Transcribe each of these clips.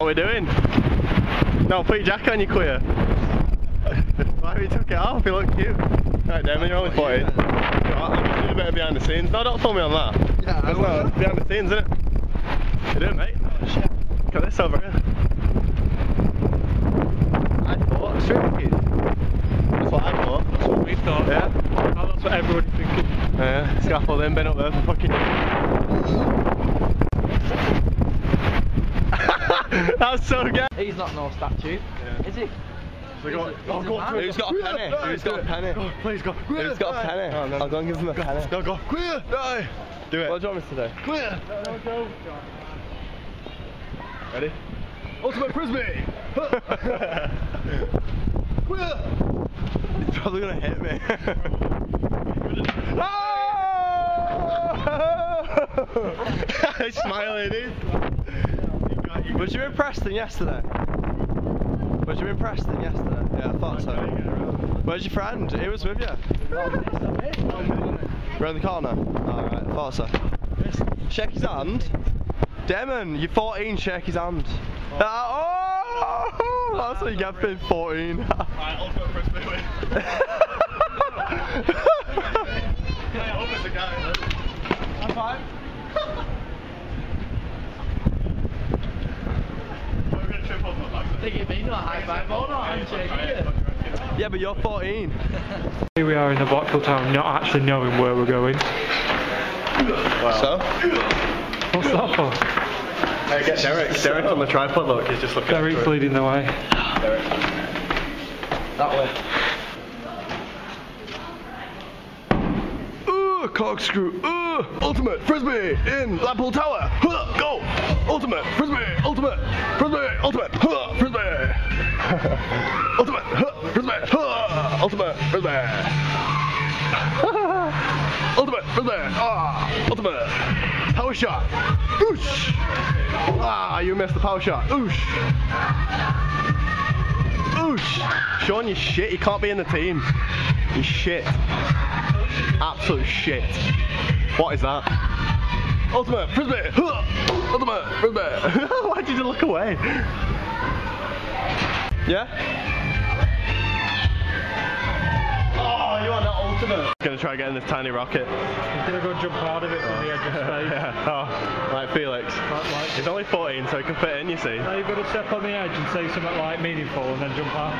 What are we doing? No, put your jacket on, you queer. Why have you took it off? You look cute. Right, Damon, you're only 14. I'm doing a bit of behind the scenes. No, don't film me on that. Yeah, that's not behind the scenes, isn't it? You doing, mate? Oh, shit. Got this over here. I thought, straight. That's what I thought. That's what we thought. Yeah. Oh, that's what everybody's thinking. Yeah, scaffolding, been up there for fucking... That's so good. He's not no statue, is he? Who's got a penny? Who's got a penny? Go, please go. Who's got a penny? Oh, no. I'll go and give him a penny. No, go. Queer! No! Do it. What do you want me to do? Queer! No, go. Ready? Ultimate Frisbee! Queer! He's probably gonna hit me. He's smiling, dude. Was you in Preston yesterday? Was you in Preston yesterday? Yeah, I thought so. Where's your friend? He was with you. Round the corner? Alright, I thought so. Shake his hand. Damon, you're 14, shake his hand. Oh! That's what you get for being 14. Alright, ultimate Frisbee win. I hope it's a guy. High five. Yeah, but you're 14. Here we are in the Blackpool town, not actually knowing where we're going. Wow. So? What's that for? Hey, get Derek on the tripod, look, he's just looking. Derek's leading the way. Derek. That way. Corkscrew. Ultimate Frisbee in Blackpool Tower. Go! Ultimate Frisbee. Ultimate Frisbee. Ultimate Frisbee. Ultimate Frisbee. Ultimate Frisbee. Ultimate Frisbee. Ultimate power shot. Oosh. You missed the power shot. Oosh. Oosh. Sean, you shit. You can't be in the team. You shit. Absolute shit. What is that? Ultimate Frisbee! Ultimate Frisbee! Why did you look away? Yeah? Oh, you are not ultimate. I'm gonna try getting this tiny rocket. He's gonna go jump out of it from the edge of space. Yeah. Oh, like Felix. He's only 14, so he can fit in, you see. Now you've got to step on the edge and say something like meaningful and then jump out.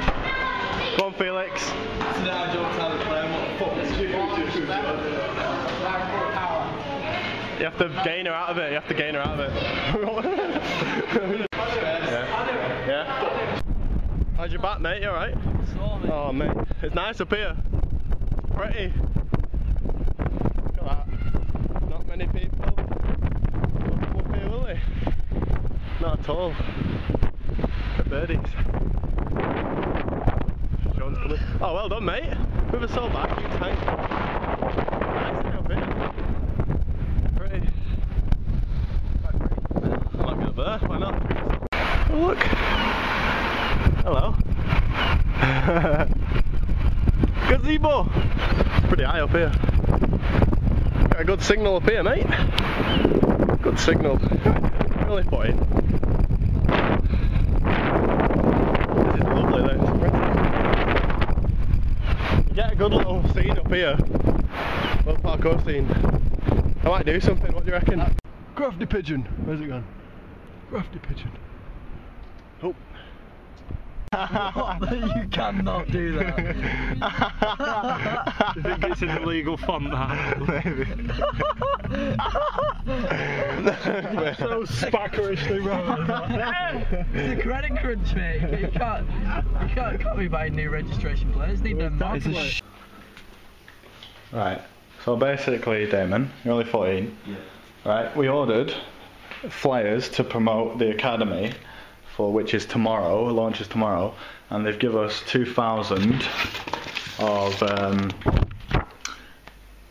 Come on, Felix. Today I jumped out of the plane. What the fuck? You have to gain her out of it. You have to gain her out of it. Yeah. How's your back, mate? You alright? Oh, mate. It's nice up here. Pretty. Look at that. Not many people up here, will they? Not at all. The birdies. Sean's coming. Oh, well done, mate. Move us all back. You tank. Nice thing up here. Pretty. I might be up there. Why not? Oh, look. Hello. Gazebo. Pretty high up here. Got a good signal up here, mate. Good signal. Really 14. This is lovely, though. You get a good little scene up here. Little parkour scene. I might do something. What do you reckon? Crafty pigeon. Where's it gone? Crafty pigeon. Oh. You cannot do that. Do you think it's an illegal font, that? Maybe. So spackerishly wrong. It's a credit crunch, mate. You can't be buying new registration plates. Need them back. Right. So basically, Damon, you're only 14. Yeah. Right. We ordered flyers to promote the academy, for which is tomorrow. Launches tomorrow, and they've given us 2,000 of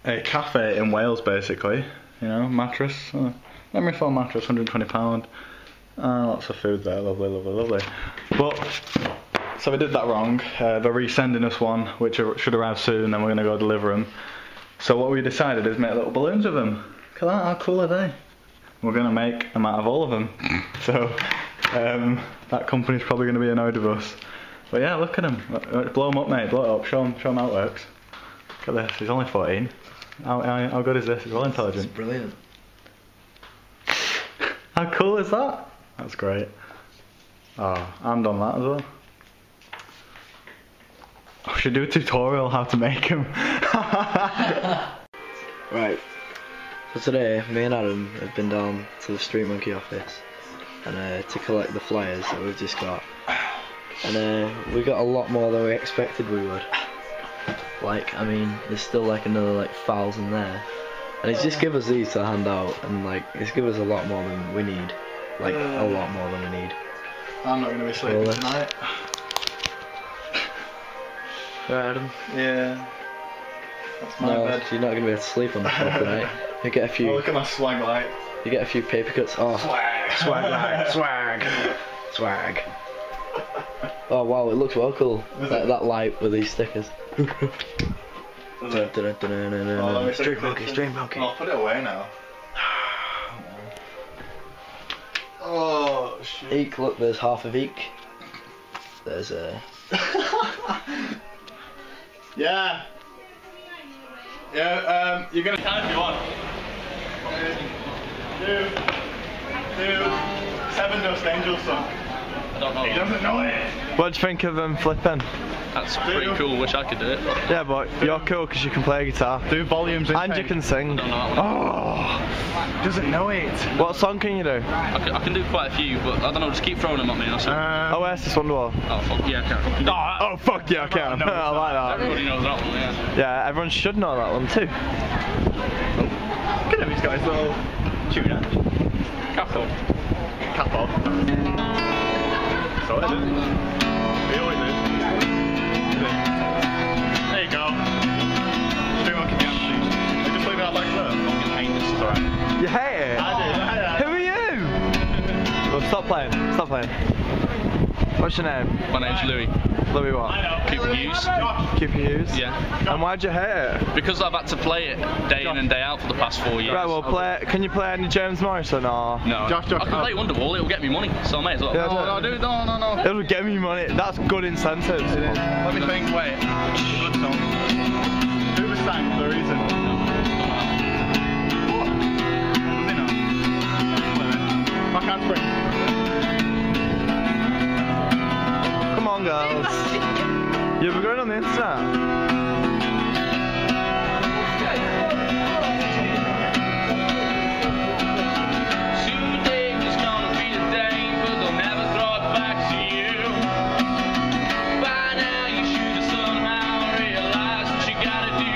a cafe in Wales, basically. You know, mattress, memory foam mattress, £120. Lots of food there, lovely, lovely, lovely. But so we did that wrong. They're resending us one, which should arrive soon, and we're gonna go deliver them. So what we decided is make little balloons of them. Look at that, how cool are they? We're gonna make them out of all of them. So that company's probably going to be annoyed with us. But yeah, look at him. Blow him up, mate. Blow it up. Show him how it works. Look at this. He's only 14. How good is this? He's well intelligent. It's brilliant. How cool is that? That's great. Oh, I'm done that as well. I should do a tutorial how to make him. Right. So today, me and Adam have been down to the Street Monkey office and to collect the flyers that we've just got. And we got a lot more than we expected we would. Like, I mean, there's still like another like 1,000 there. And he's just give us these to hand out, and like, he's give us a lot more than we need. Like, a lot more than we need. I'm not going to be sleeping tonight. Right, Adam? Yeah. That's my bed. You're not going to be able to sleep on the floor tonight. You get a few. Oh, look at my swag light. You get a few paper cuts. Oh, Swag light. swag. Oh wow, it looks well cool. That light with these stickers. Street monkey. I'll put it away now. Oh shit. Eek, look, there's half of Eek. There's Yeah. Yeah, you're gonna count if you want. 2, 7 Dust Angels song. I don't know. He doesn't know it. What do you think of them flipping? That's pretty cool. Wish I could do it. Yeah, but you're cool because you can play guitar. Do volumes in And you can sing. I don't know that one. Oh, doesn't know it. what song can you do? I can do quite a few, but I don't know. Just keep throwing them at me. And I'll say, Oasis Wonderwall. oh fuck yeah, I can. Oh fuck yeah, I can. I like that. Everybody knows that one. Yeah. Yeah, everyone should know that one too. Look at him, he's got his little tuner. Capo. Capo. So it is. We always do. There you go. Street Monkey Galaxy. I just leave that like that. Fucking hate this. It's alright. You hate it? I do. Who are you? Well, stop playing. Stop playing. What's your name? My name's Louis. Louis what? Cooper Hughes. Cooper Hughes? Yeah. And why'd you hate it? Because I've had to play it day in and day out for the past 4 years. Right, well, can you play any James Morrison or? No. Josh, I can play Wonderwall. It'll get me money, so I may as well. Yeah, No, It'll get me money. That's good incentives. Let me think, wait. Good song. Who was sang for a reason? What? Does he know? Back handspring. Come on, girls. Yeah, we're going on the internet. Today was gonna be the day, but they'll never throw it back to you. By now you should have somehow realized what you gotta do.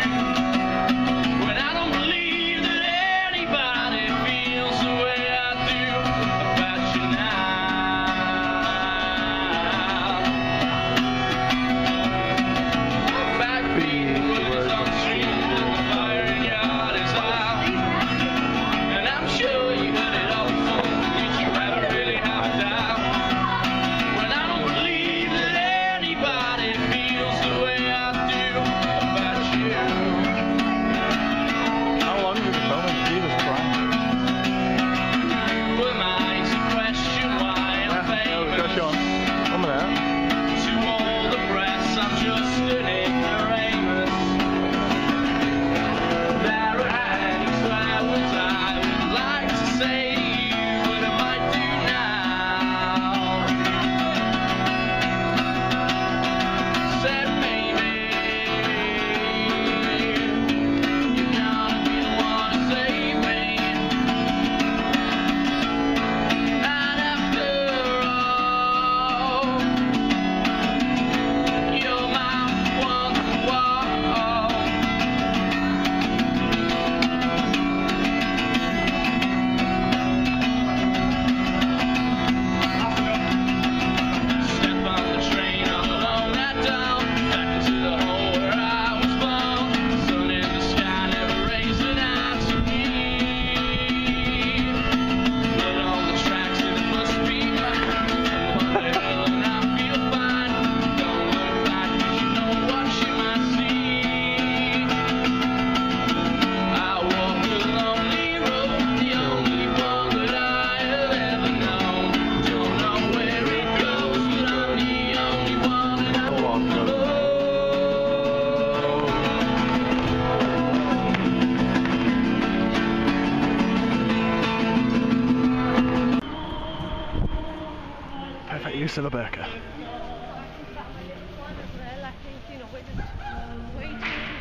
Silverberger.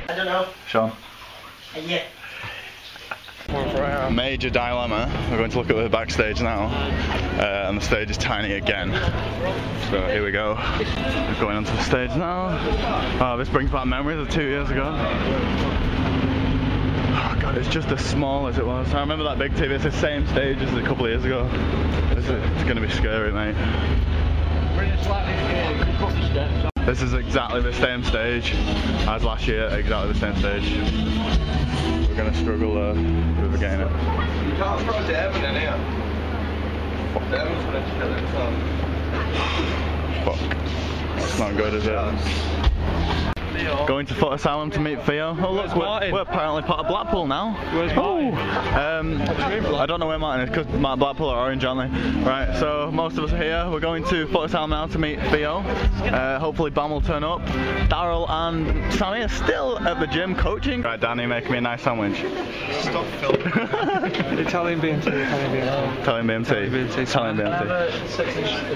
I don't know. Sean. Yeah. Major dilemma. We're going to look at the backstage now, and the stage is tiny again. So here we go. We're going onto the stage now. Oh, this brings back memories of 2 years ago. Oh god, it's just as small as it was. I remember that big TV. It's the same stage as a couple of years ago. It's going to be scary, mate. This is exactly the same stage as last year. Exactly the same stage. We're going to struggle with getting it. You can't throw Devon in here. Devon's going to kill himself. Fuck. It's not good, is it? Going to Foot Asylum to meet Theo. Oh look, we're apparently part of Blackpool now. Where's Martin? I don't know where Martin is, because Blackpool are orange, aren't they? Right, so most of us are here. We're going to Foot Asylum now to meet Theo. Hopefully Bam will turn up. Daryl and Sammy are still at the gym coaching. Right, Danny, make me a nice sandwich. Stop filming. Italian BMT, Italian BMT. Italian BMT. Italian BMT.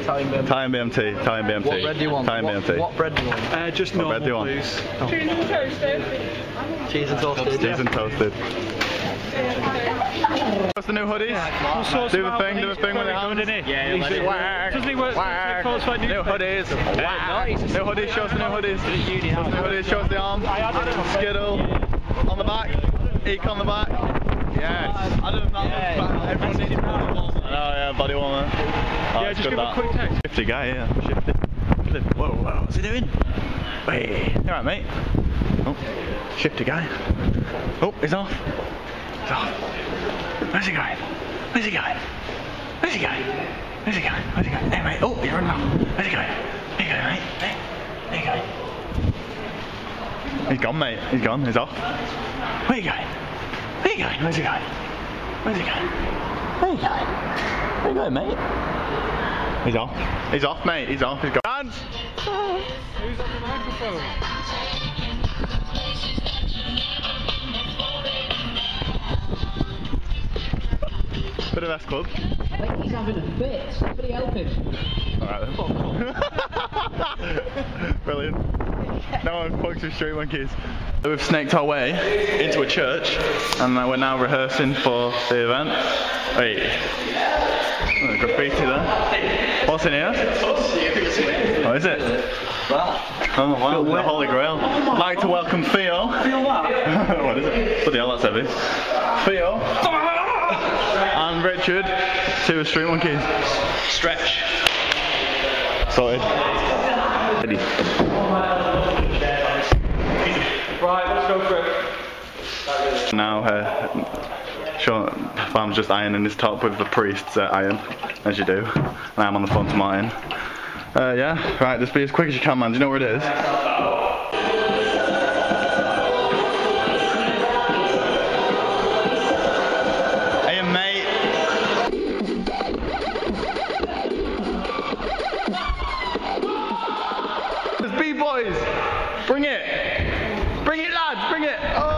Italian BMT. Italian BMT. Italian BMT. What bread do you want? Italian BMT. What bread do you want? Just What bread do you normal, want? please. Cheese and toasted. Cheese and toasted. What's the new hoodies? Do the thing with the hands. Yeah, doesn't he work? New hoodies. New hoodies, show us the new hoodies. New hoodies, show us the arm. Skittle on the back. Eek on the back. Yes. I don't know if that looks back. Everyone needs body warmer. Oh yeah, body warmer. Oh, Yeah, just give him a quick text. Shifty guy, yeah. Shifty. Whoa, what's he doing? Hey, you alright, mate? Oh, shifty guy. Oh, he's off. He's off. Where's he going? Where's he going? Where's he going? Where's he going? Where's he going? Hey, mate. Oh, you're running off. Where's he going? Where you going, mate? Hey, where you going? He's gone, mate. He's gone. He's off. Where you going? Where you going? Where's he going? Where's he going? Where you going? Where you going, mate? He's off. He's off, mate. He's off. He's gone. Dance! Who's on the microphone? Bit of S Club. I think he's having a fit. Somebody help him. Alright then. Brilliant. No one fucks with Street Monkeys. We've snaked our way into a church and we're now rehearsing for the event. Wait. Oh, graffiti there. What's in here? Oh, is it? Oh wow, the Holy Grail. I'd like to welcome Theo. What is it? Bloody hell, that's heavy. Theo. And Richard to Street Monkeys. Stretch. Sorted. Ready. Right, let's go for it. Now, Sean, Bam's just ironing his top with the priest's iron, as you do. And I'm on the phone to Martin. Yeah, right, just be as quick as you can, man. Do you know where it is? Hey, mate. There's B-boys. Bring it. Bring it, lads. Bring it. Oh.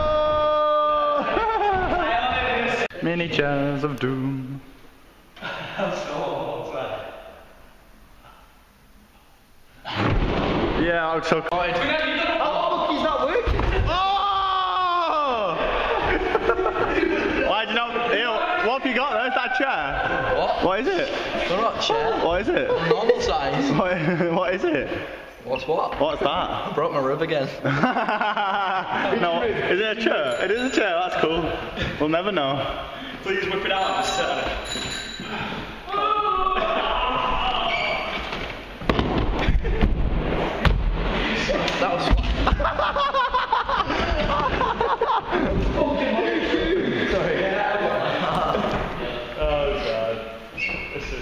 Mini jars of doom. Yeah, I was so excited. Oh, look, he's not working. Oh! Why did you not? Ew, what have you got there? Is that a chair? What? What is it? They're not chair. What is it? Normal size. What is it? What's what? What's that? I broke my rib again. No, is it a chair? It is a chair, that's cool. We'll never know. Please whip it out and just sit on it. That was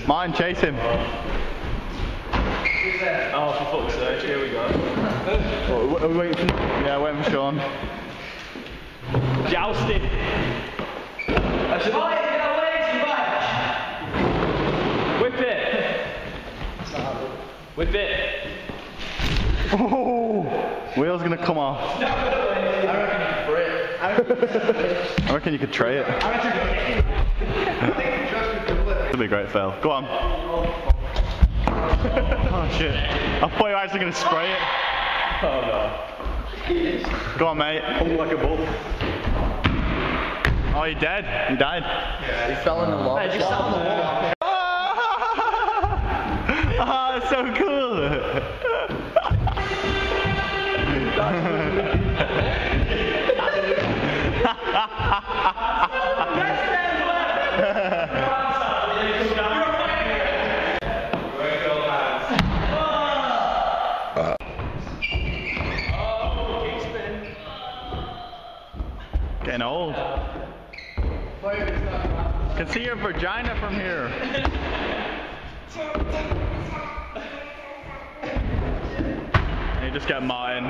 Martin, chase him. Oh, for fuck's sake, here we go. Are we waiting for? Yeah, waiting for Sean. Jousting. Whip it. Whip it. Oh, wheel's gonna come off. I reckon you could tray it. It'll be a great fail. Go on. Oh shit. I thought you were actually going to spray it. Oh no. Go on, mate. Hung like a bull. Oh, you're dead. You died. He fell in the lava. Hey, just sat on the wall. Oh, that's so cool. Getting old. Can see your vagina from here. You just get mine.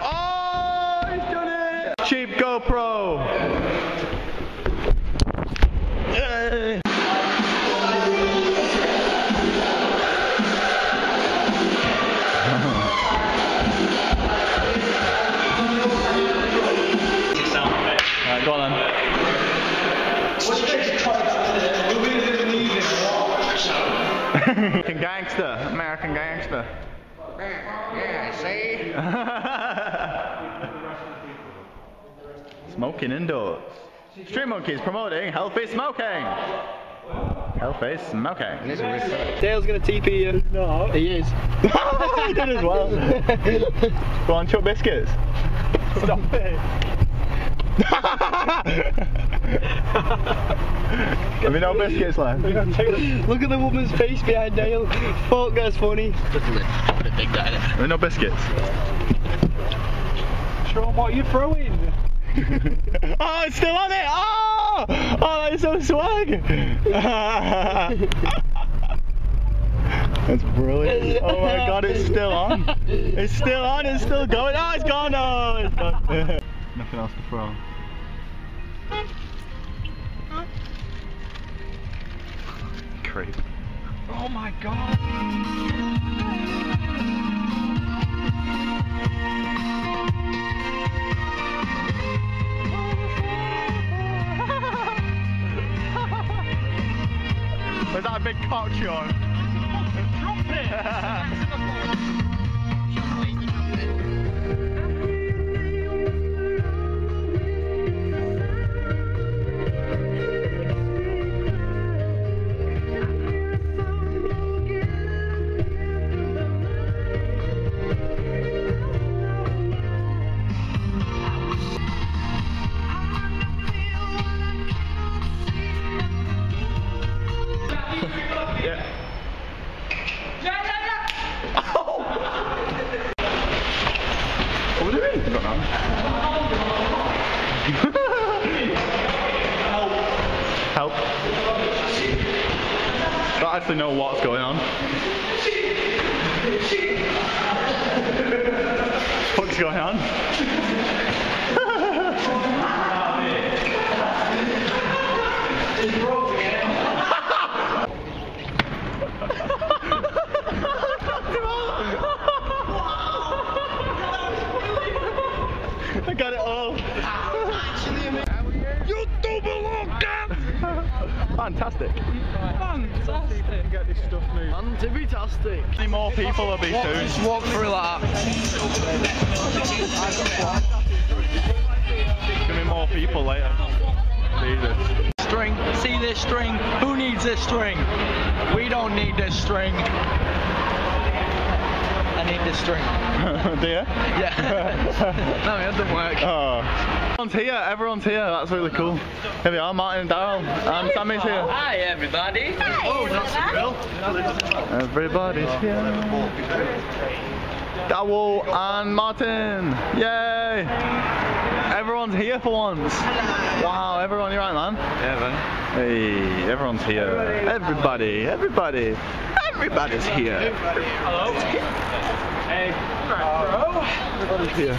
Oh, he's done it! Cheap GoPro. Yay. Alright, go on then. American gangster, American gangster. Yeah, see? Smoking indoors. Street Monkeys promoting healthy smoking. Healthy smoking. Dale's gonna TP you. No. He is. He did as well. Go on, chuck biscuits. Stop it. Have you no biscuits left? Look at the woman's face behind Dale. Fuck, that's funny. Have you no biscuits? Show him what you're throwing. Oh, it's still on it! Oh! Oh, that is so swag! That's brilliant. Oh my god, it's still on. It's still on, it's still going. Oh, it's gone! Oh, it's gone. Nothing else to throw. Creep. Oh my god. Was that a big cock shot? Help. Don't actually know what's going on. What's going on? I got it all. You don't belong there. Fantastic. Fantastic. Get this stuff moving. Fantastic. Any more people will be soon. Just walk through like that. Gonna be more people later. Jesus. String. See this string? Who needs this string? We don't need this string. I need this string. Do you? Yeah. No, it doesn't work. Oh. Everyone's here, that's really cool. Here we are, Martin and Daryl, and Sammy's here. Hi everybody. Everybody's here. Daryl and Martin, yay! Everyone's here for once. Wow, everyone, you right, man? Yeah, man. Hey, everyone's here. Everybody's here. Hello. Hey. Everybody's here.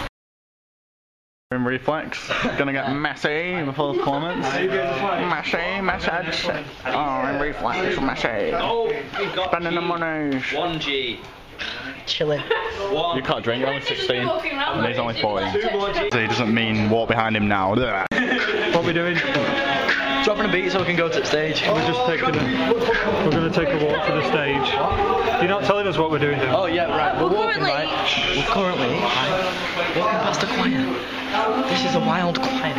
In reflex, gonna get messy before the performance. Messy, message. Oh, in reflex, messy. Oh, we got Spending the money. 1G. Chilling. You can't drink, you're only 16. And he's only 14. 2 more G. So he doesn't mean walk behind him now. What are we doing? dropping a beat so we can go to the stage. We're going to take a walk to the stage. You're not telling us what we're doing here. Oh yeah, right. We're walking, right? We're currently walking past a choir. This is a wild choir.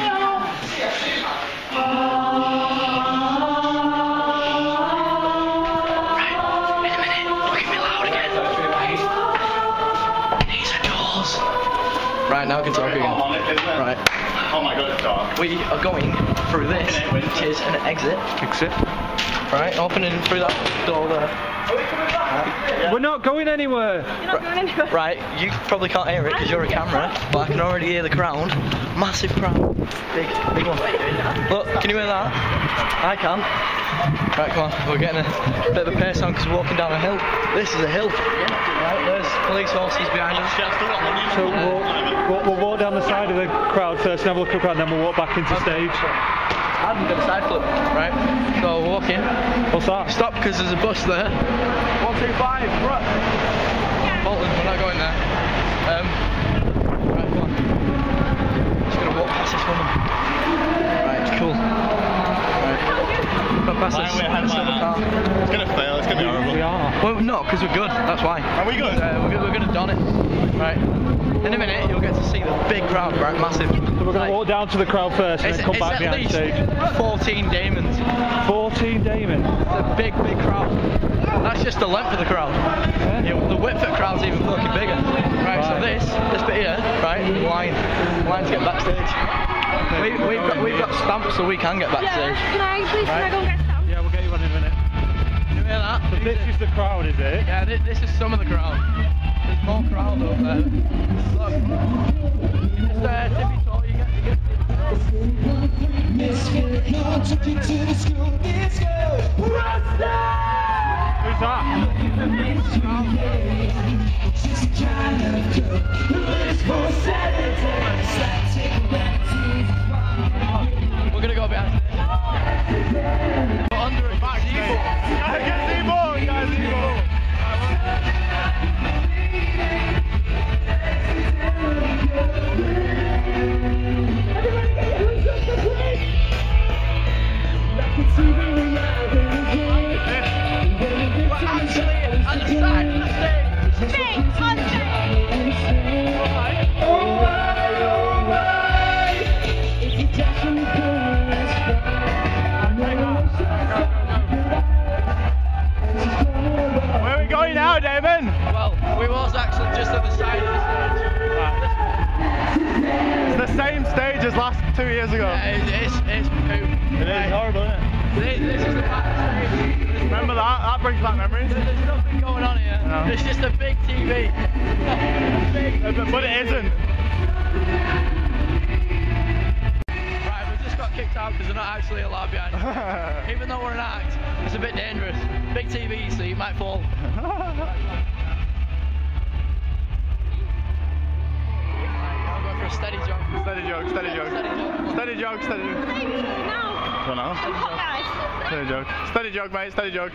Right, now I can talk again. Right. Oh my god, it's dark. We are going through this, which is an exit. Right, opening through that door there. We're not going anywhere. Right, you probably can't hear it because you're a camera, but I can already hear the crowd. Massive crowd. Big one. Look, can you hear that? I can. Right, come on, we're getting a bit of a pace on because we're walking down a hill. This is a hill. Right, there's police horses behind us. So we'll walk down the side of the crowd first and have a look around, then we'll walk back into stage. I haven't got a side flip. Right, so we're walking. What's that? Stop because there's a bus there. 125, right. Bolton, we're not going there. Right, come on. Just gonna walk past this woman. Right, it's cool. Right. Got past this silver car. It's gonna fail, it's gonna be horrible. We are. Well, no, because we're good, that's why. Are we good? We're gonna don it. Right. In a minute, you'll get to see the big crowd, right? Massive. So we're going to walk down to the crowd first and then come back behind stage. It's at least 14 Damons. 14 Damon. It's a big crowd. That's just the length of the crowd. Yeah, the width of the crowd's even fucking bigger. Right, so this bit here, right, line to get backstage. We've got stamps so we can get backstage. Can I go and get stamps? Yeah, we'll get you one in a minute. You hear that? So this is the crowd, is it? Yeah, this is some of the crowd. There's more crowd over there. Look. Just tippy toe, you get Who's that? We're gonna go behind. We're under a back. Where are we going now, Damon? Well, we was actually just at the side of the stage. It's the same stage as last 2 years ago. Yeah, it's poop. It is horrible, isn't it? This is the back stage. Remember that? That brings back memories. There's nothing going on here. No. It's just a big TV. But it isn't. Right, we just got kicked out because they're not actually allowed behind us. Even though we're an act, it's a bit dangerous. Big TV, so you might fall. Steady jog. Steady joke. Steady jog. Steady joke. No. Don't know. Steady joke. Steady joke, mate. Steady joke.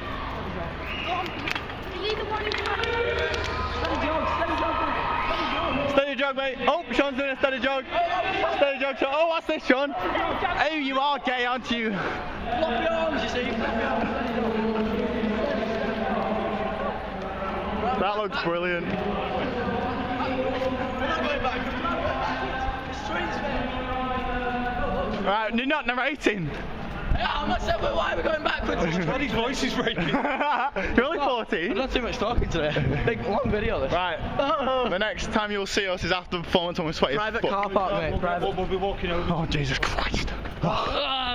Steady joke, mate. Oh, Sean's doing a steady joke. Steady joke. Oh, what's this, Sean? Oh, you are gay, aren't you? Flop your arms, you see. That looks brilliant. We're not going back. Right, you're not narrating. Yeah, I'm not saying why are we going backwards? His voice is breaking. You're only 14. I've done too much talking today. Big, long video this. Right. The next time you'll see us is after the performance when we're sweaty. Private car park, mate. Private. We'll be walking over. Oh, Jesus Christ. Ah!